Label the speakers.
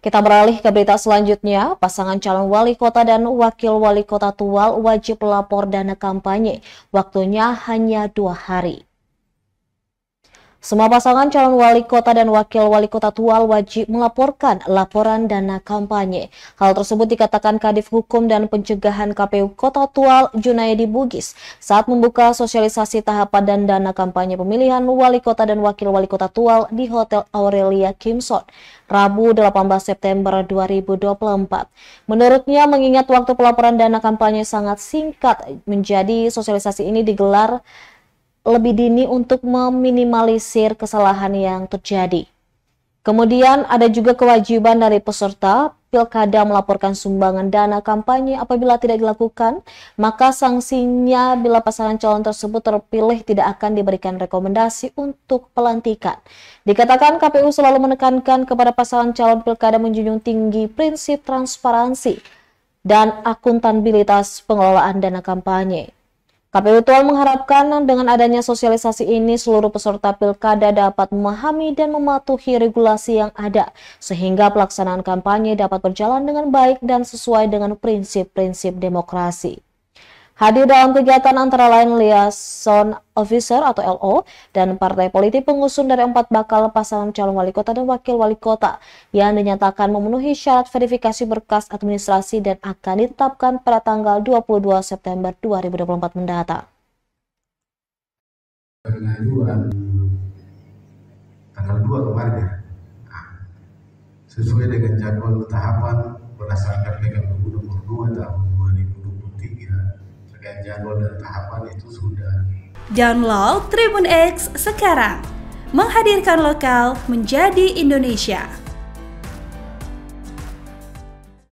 Speaker 1: Kita beralih ke berita selanjutnya. Pasangan calon wali kota dan wakil wali kota Tual wajib lapor dana kampanye. Waktunya hanya 2 hari. Semua pasangan calon wali kota dan wakil wali kota Tual wajib melaporkan laporan dana kampanye. Hal tersebut dikatakan Kadif Hukum dan Pencegahan KPU Kota Tual, Junaidi Bugis, saat membuka sosialisasi tahapan dan dana kampanye pemilihan wali kota dan wakil wali kota Tual di Hotel Aurelia Kimson, Rabu 18 September 2024. Menurutnya, mengingat waktu pelaporan dana kampanye sangat singkat, menjadi sosialisasi ini digelar lebih dini untuk meminimalisir kesalahan yang terjadi. Kemudian ada juga kewajiban dari peserta pilkada melaporkan sumbangan dana kampanye. Apabila tidak dilakukan, maka sanksinya bila pasangan calon tersebut terpilih tidak akan diberikan rekomendasi untuk pelantikan. Dikatakan KPU selalu menekankan kepada pasangan calon pilkada menjunjung tinggi prinsip transparansi dan akuntabilitas pengelolaan dana kampanye. KPU Tual mengharapkan dengan adanya sosialisasi ini seluruh peserta pilkada dapat memahami dan mematuhi regulasi yang ada sehingga pelaksanaan kampanye dapat berjalan dengan baik dan sesuai dengan prinsip-prinsip demokrasi. Hadir dalam kegiatan antara lain liaison officer atau LO dan partai politik pengusung dari 4 bakal pasangan calon wali kota dan wakil wali kota yang dinyatakan memenuhi syarat verifikasi berkas administrasi dan akan ditetapkan pada tanggal 22 September 2024 mendatang.
Speaker 2: Pengajuan tanggal 2 kemarin ya, sesuai dengan jadwal tahapan berdasarkan PKPU nomor 2 tahun 2023. Jadwal dan tahapan itu sudah.
Speaker 3: Download Tribun X sekarang, menghadirkan lokal menjadi Indonesia.